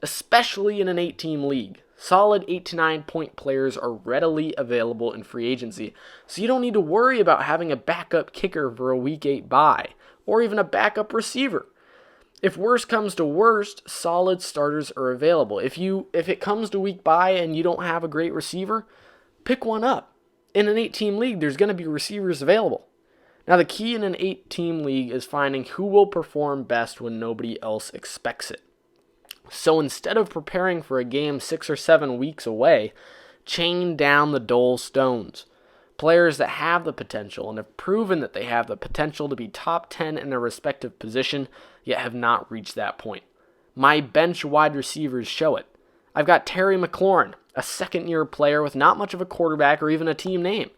especially in an 8-team league. Solid 8 to 9 point players are readily available in free agency, so you don't need to worry about having a backup kicker for a week 8 bye, or even a backup receiver. If worst comes to worst, solid starters are available. If it comes to week bye and you don't have a great receiver, pick one up. In an 8-team league, there's going to be receivers available. Now, the key in an 8-team league is finding who will perform best when nobody else expects it. So instead of preparing for a game 6 or 7 weeks away, chain down the dull stones. Players that have the potential and have proven that they have the potential to be top 10 in their respective position, yet have not reached that point. My bench wide receivers show it. I've got Terry McLaurin, a second-year player with not much of a quarterback or even a team name.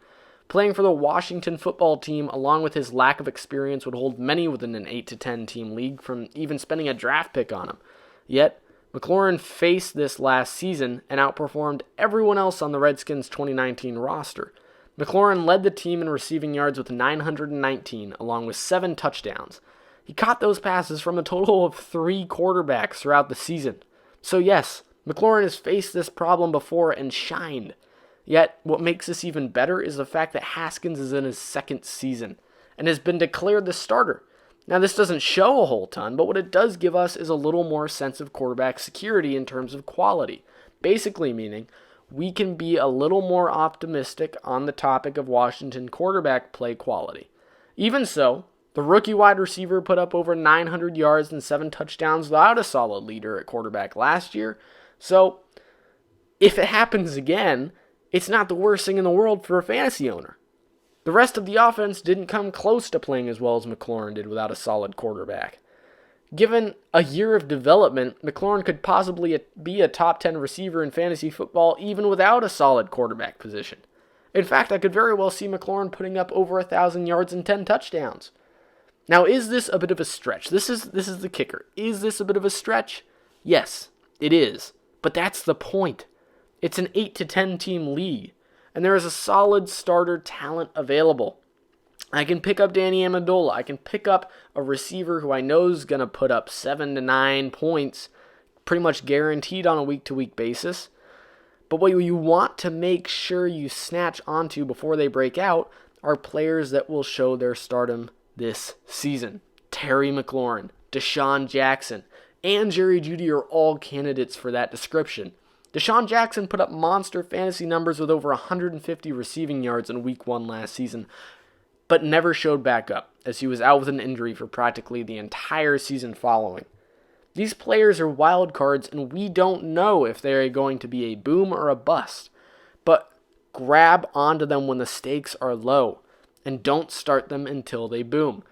Playing for the Washington football team, along with his lack of experience, would hold many within an 8 to 10 team league from even spending a draft pick on him. Yet, McLaurin faced this last season and outperformed everyone else on the Redskins' 2019 roster. McLaurin led the team in receiving yards with 919, along with 7 touchdowns. He caught those passes from a total of 3 quarterbacks throughout the season. So yes, McLaurin has faced this problem before and shined. Yet, what makes this even better is the fact that Haskins is in his 2nd season and has been declared the starter. Now, this doesn't show a whole ton, but what it does give us is a little more sense of quarterback security in terms of quality. Basically meaning, we can be a little more optimistic on the topic of Washington quarterback play quality. Even so, the rookie wide receiver put up over 900 yards and 7 touchdowns without a solid leader at quarterback last year. So, if it happens again, it's not the worst thing in the world for a fantasy owner. The rest of the offense didn't come close to playing as well as McLaurin did without a solid quarterback. Given a year of development, McLaurin could possibly be a top 10 receiver in fantasy football even without a solid quarterback position. In fact, I could very well see McLaurin putting up over 1,000 yards and 10 touchdowns. Now, is this a bit of a stretch? This is the kicker. Is this a bit of a stretch? Yes, it is. But that's the point. It's an 8 to 10 team league, and there is a solid starter talent available. I can pick up Danny Amendola. I can pick up a receiver who I know is going to put up 7 to 9 points, pretty much guaranteed on a week-to-week basis. But what you want to make sure you snatch onto before they break out are players that will show their stardom this season. Terry McLaurin, Deshaun Jackson, and Jerry Jeudy are all candidates for that description. Deshaun Jackson put up monster fantasy numbers with over 150 receiving yards in Week 1 last season, but never showed back up, as he was out with an injury for practically the entire season following. These players are wild cards, and we don't know if they are going to be a boom or a bust, but grab onto them when the stakes are low, and don't start them until they boom.